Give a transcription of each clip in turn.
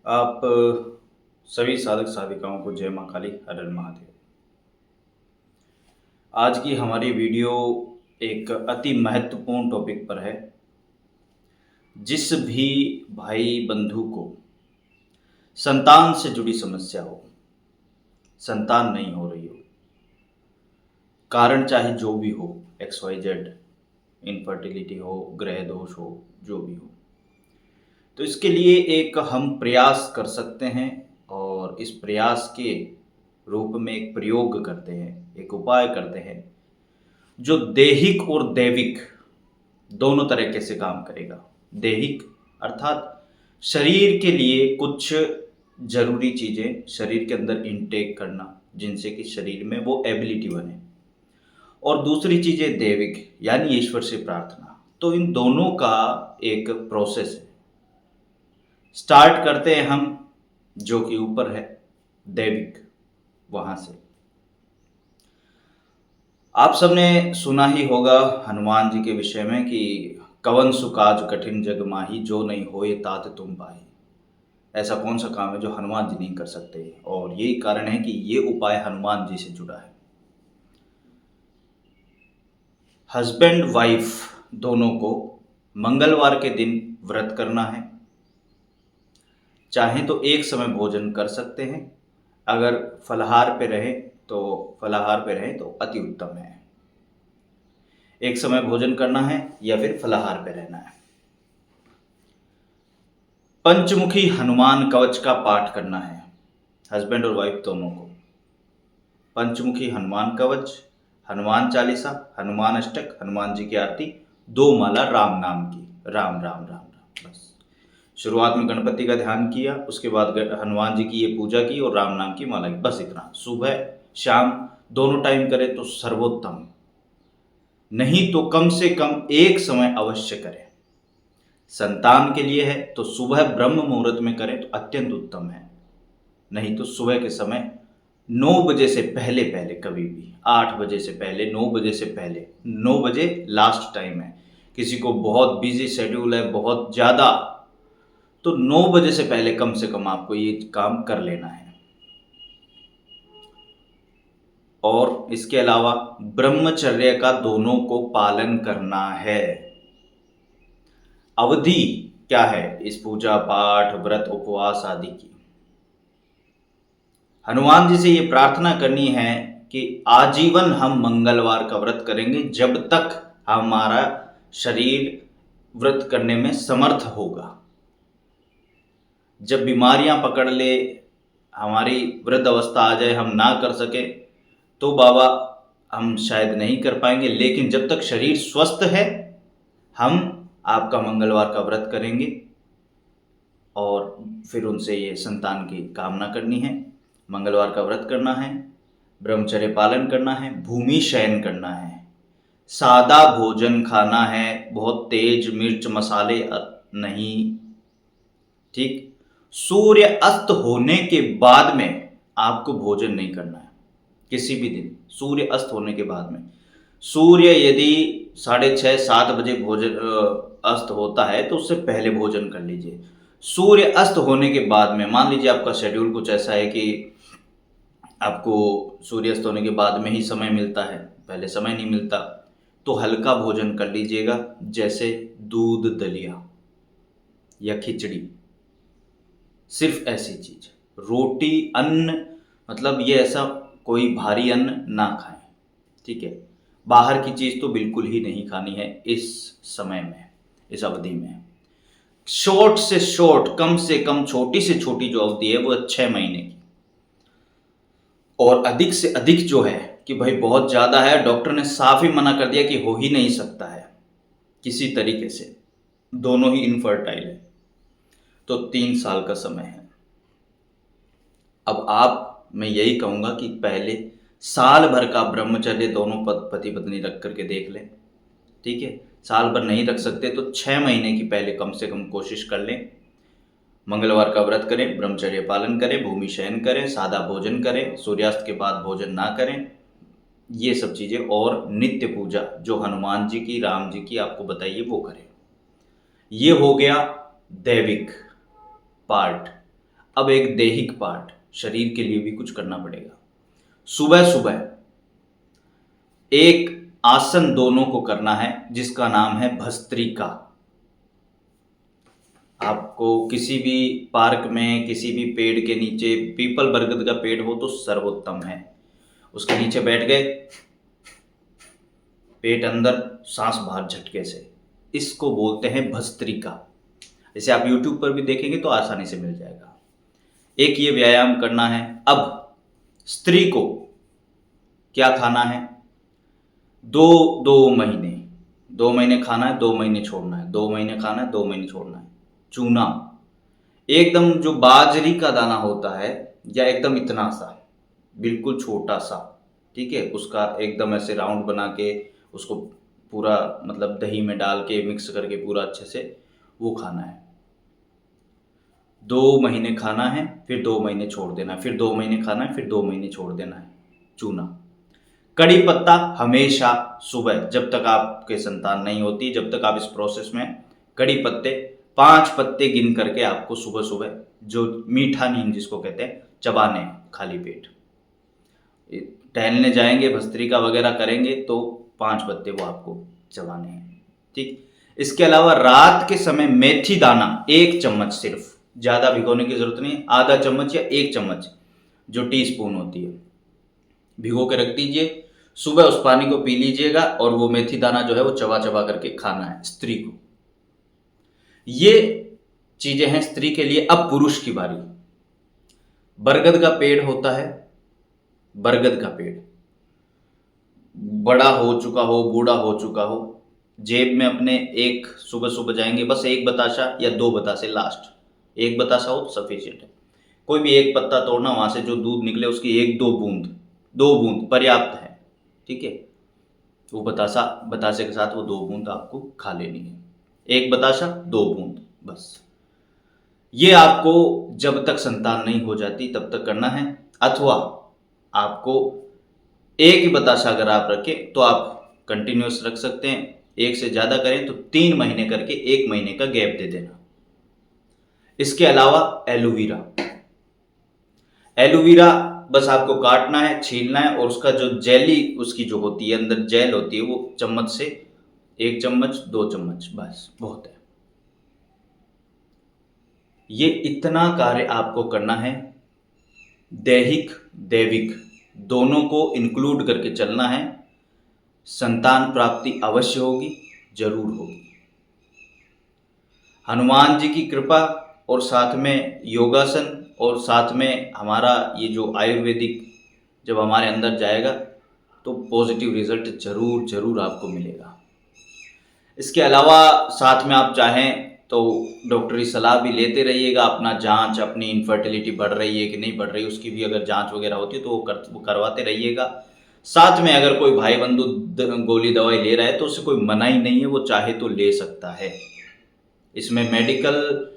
आप सभी साधक साधिकाओं को जय माँ काली, हर हर महादेव। आज की हमारी वीडियो एक अति महत्वपूर्ण टॉपिक पर है। जिस भी भाई बंधु को संतान से जुड़ी समस्या हो, संतान नहीं हो रही हो, कारण चाहे जो भी हो, XYZ, इनफर्टिलिटी हो, ग्रह दोष हो, जो भी हो, तो इसके लिए एक हम प्रयास कर सकते हैं और इस प्रयास के रूप में एक प्रयोग करते हैं, एक उपाय करते हैं जो दैहिक और दैविक दोनों तरीके से काम करेगा। दैहिक अर्थात शरीर के लिए कुछ जरूरी चीजें शरीर के अंदर इनटेक करना, जिनसे कि शरीर में वो एबिलिटी बने, और दूसरी चीज है दैविक, यानी ईश्वर से प्रार्थना। तो इन दोनों का एक प्रोसेस है। स्टार्ट करते हैं हम, जो कि ऊपर है दैविक, वहां से। आप सबने सुना ही होगा हनुमान जी के विषय में कि कवन सुकाज कठिन जग माही, जो नहीं होए तात तुम पाही। ऐसा कौन सा काम है जो हनुमान जी नहीं कर सकते, और यही कारण है कि ये उपाय हनुमान जी से जुड़ा है। हस्बैंड वाइफ दोनों को मंगलवार के दिन व्रत करना है। चाहे तो एक समय भोजन कर सकते हैं, अगर फलाहार पे रहे तो अति उत्तम है। एक समय भोजन करना है या फिर फलाहार पे रहना है। पंचमुखी हनुमान कवच का पाठ करना है हस्बैंड और वाइफ दोनों को। पंचमुखी हनुमान कवच, हनुमान चालीसा, हनुमान अष्टक, हनुमान जी की आरती, 2 माला राम नाम की, राम राम राम राम। बस शुरुआत में गणपति का ध्यान किया, उसके बाद हनुमान जी की ये पूजा की और राम नाम की माला की, बस इतना। सुबह शाम दोनों टाइम करें तो सर्वोत्तम, नहीं तो कम से कम एक समय अवश्य करें। संतान के लिए है तो सुबह ब्रह्म मुहूर्त में करें तो अत्यंत उत्तम है, नहीं तो सुबह के समय 9 बजे से पहले पहले, कभी भी 8 बजे से पहले, 9 बजे से पहले। 9 बजे लास्ट टाइम है। किसी को बहुत बिजी शेड्यूल है, बहुत ज़्यादा, तो 9 बजे से पहले कम से कम आपको ये काम कर लेना है। और इसके अलावा ब्रह्मचर्य का दोनों को पालन करना है। अवधि क्या है इस पूजा पाठ व्रत उपवास आदि की? हनुमान जी से ये प्रार्थना करनी है कि आजीवन हम मंगलवार का व्रत करेंगे, जब तक हमारा शरीर व्रत करने में समर्थ होगा। जब बीमारियां पकड़ ले, हमारी वृद्ध अवस्था आ जाए, हम ना कर सके, तो बाबा हम शायद नहीं कर पाएंगे, लेकिन जब तक शरीर स्वस्थ है हम आपका मंगलवार का व्रत करेंगे और फिर उनसे ये संतान की कामना करनी है। मंगलवार का व्रत करना है, ब्रह्मचर्य पालन करना है, भूमि शयन करना है, सादा भोजन खाना है, बहुत तेज मिर्च मसाले नहीं, ठीक। सूर्य अस्त होने के बाद में आपको भोजन नहीं करना है किसी भी दिन। सूर्य अस्त होने के बाद में, सूर्य यदि 6:30-7 बजे भोजन अस्त होता है तो उससे पहले भोजन कर लीजिए। सूर्य अस्त होने के बाद में, मान लीजिए आपका शेड्यूल कुछ ऐसा है कि आपको सूर्यास्त होने के बाद में ही समय मिलता है, पहले समय नहीं मिलता, तो हल्का भोजन कर लीजिएगा, जैसे दूध दलिया या खिचड़ी, सिर्फ ऐसी चीज। रोटी अन्न, मतलब ये ऐसा कोई भारी अन्न ना खाएं, ठीक है। बाहर की चीज तो बिल्कुल ही नहीं खानी है इस समय में, इस अवधि में। शॉर्ट से शॉर्ट, कम से कम छोटी से छोटी जो अवधि है वो 6 महीने की, और अधिक से अधिक जो है कि भाई बहुत ज्यादा है, डॉक्टर ने साफ ही मना कर दिया कि हो ही नहीं सकता है किसी तरीके से, दोनों ही इनफर्टाइल है, तो 3 साल का समय है। अब मैं यही कहूंगा कि पहले साल भर का ब्रह्मचर्य दोनों पति पत्नी रख करके देख लें, ठीक है। साल भर नहीं रख सकते तो 6 महीने की पहले कम से कम कोशिश कर लें। मंगलवार का व्रत करें, ब्रह्मचर्य पालन करें, भूमि शयन करें, सादा भोजन करें, सूर्यास्त के बाद भोजन ना करें, ये सब चीजें, और नित्य पूजा जो हनुमान जी की, राम जी की आपको बताइए वो करें। ये हो गया दैविक पार्ट। अब एक दैहिक पार्ट, शरीर के लिए भी कुछ करना पड़ेगा। सुबह सुबह एक आसन दोनों को करना है जिसका नाम है भस्त्रिका। आपको किसी भी पार्क में, किसी भी पेड़ के नीचे, पीपल बरगद का पेड़ हो तो सर्वोत्तम है, उसके नीचे बैठ गए, पेट अंदर सांस बाहर झटके से, इसको बोलते हैं भस्त्रिका। जैसे आप YouTube पर भी देखेंगे तो आसानी से मिल जाएगा। एक ये व्यायाम करना है। अब स्त्री को क्या खाना है? 2 महीने खाना है, 2 महीने छोड़ना है, 2 महीने खाना है, 2 महीने छोड़ना है। चूना, एकदम जो बाजरी का दाना होता है, या एकदम इतना सा, बिल्कुल छोटा सा, ठीक है, उसका एकदम ऐसे राउंड बना के उसको पूरा मतलब दही में डाल के मिक्स करके पूरा अच्छे से वो खाना है। 2 महीने खाना है, फिर 2 महीने छोड़ देना है, फिर 2 महीने खाना है, फिर 2 महीने छोड़ देना है। चूना। कड़ी पत्ता हमेशा सुबह, जब तक आपके संतान नहीं होती, जब तक आप इस प्रोसेस में, कड़ी पत्ते 5 पत्ते गिन करके आपको सुबह सुबह, जो मीठा नीम जिसको कहते हैं, चबाने हैं खाली पेट। टहलने जाएंगे, भस्त्रिका वगैरह करेंगे तो 5 पत्ते वो आपको चबाने हैं, ठीक। इसके अलावा रात के समय मेथी दाना 1 चम्मच, सिर्फ, ज़्यादा भिगोने की जरूरत नहीं, आधा चम्मच या 1 चम्मच, जो टीस्पून होती है, भिगो के रख दीजिए। सुबह उस पानी को पी लीजिएगा और वो मेथी दाना जो है वो चबा चबा करके खाना है स्त्री को। ये चीजें हैं स्त्री के लिए। अब पुरुष की बारी। बरगद का पेड़ होता है, बरगद का पेड़ बड़ा हो चुका हो, बूढ़ा हो चुका हो, जेब में अपने एक, सुबह सुबह जाएंगे, बस 1 बतासा या 2 बतासे, लास्ट 1 बतासा हो तो सफिशिएंट है। कोई भी एक पत्ता तोड़ना, वहां से जो दूध निकले उसकी 1-2 बूंद, 2 बूंद पर्याप्त है, ठीक है। वो बतासे के साथ वो 2 बूंद आपको खा लेनी है। 1 बतासा, 2 बूंद, बस। ये आपको जब तक संतान नहीं हो जाती तब तक करना है। अथवा आपको 1 ही बतासा अगर आप रखें तो आप कंटिन्यूस रख सकते हैं। 1 से ज़्यादा करें तो 3 महीने करके 1 महीने का गैप दे देना। इसके अलावा एलोवेरा, एलोवेरा बस आपको काटना है, छीलना है, और उसका जो जेली उसकी जो होती है, अंदर जेल होती है, वो चम्मच से 1 चम्मच 2 चम्मच, बस बहुत है। ये इतना कार्य आपको करना है। दैहिक दैविक दोनों को इंक्लूड करके चलना है। संतान प्राप्ति अवश्य होगी, जरूर होगी। हनुमान जी की कृपा और साथ में योगासन और साथ में हमारा ये जो आयुर्वेदिक जब हमारे अंदर जाएगा तो पॉजिटिव रिजल्ट जरूर जरूर आपको मिलेगा। इसके अलावा साथ में आप चाहें तो डॉक्टरी सलाह भी लेते रहिएगा। अपना जांच, अपनी इनफर्टिलिटी बढ़ रही है कि नहीं बढ़ रही, उसकी भी अगर जांच वगैरह होती है तो वो करवाते रहिएगा। साथ में अगर कोई भाई बंधु गोली दवाई ले रहा है तो उससे कोई मनाही नहीं है, वो चाहे तो ले सकता है। इसमें मेडिकल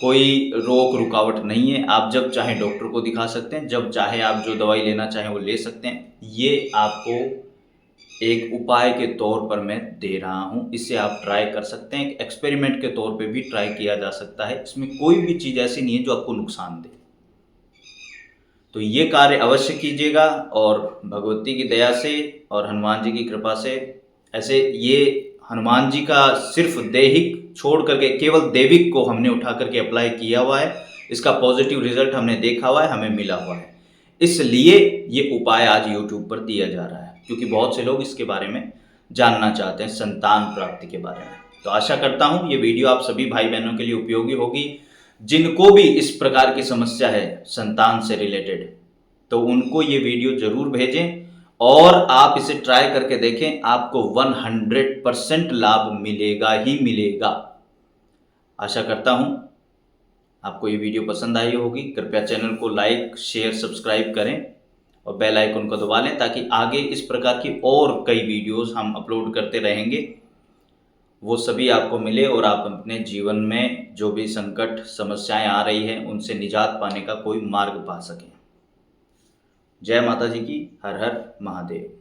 कोई रोक रुकावट नहीं है। आप जब चाहे डॉक्टर को दिखा सकते हैं, जब चाहे आप जो दवाई लेना चाहें वो ले सकते हैं। ये आपको एक उपाय के तौर पर मैं दे रहा हूँ, इसे आप ट्राई कर सकते हैं। एक एक्सपेरिमेंट के तौर पे भी ट्राई किया जा सकता है। इसमें कोई भी चीज़ ऐसी नहीं है जो आपको नुकसान दे। तो ये कार्य अवश्य कीजिएगा और भगवती की दया से और हनुमान जी की कृपा से, ऐसे ये हनुमान जी का सिर्फ दैहिक छोड़ करके केवल दैविक को हमने उठा करके अप्लाई किया हुआ है। इसका पॉजिटिव रिजल्ट हमने देखा हुआ है, हमें मिला हुआ है। इसलिए ये उपाय आज YouTube पर दिया जा रहा है, क्योंकि बहुत से लोग इसके बारे में जानना चाहते हैं, संतान प्राप्ति के बारे में। तो आशा करता हूँ ये वीडियो आप सभी भाई बहनों के लिए उपयोगी होगी। जिनको भी इस प्रकार की समस्या है संतान से रिलेटेड, तो उनको ये वीडियो जरूर भेजें और आप इसे ट्राई करके देखें। आपको 100% लाभ मिलेगा ही मिलेगा। आशा करता हूं आपको ये वीडियो पसंद आई होगी। कृपया चैनल को लाइक, शेयर, सब्सक्राइब करें और बेल आइकन को दबा लें, ताकि आगे इस प्रकार की और कई वीडियोस हम अपलोड करते रहेंगे, वो सभी आपको मिले और आप अपने जीवन में जो भी संकट समस्याएं आ रही हैं उनसे निजात पाने का कोई मार्ग पा सकें। जय माता जी की। हर हर महादेव।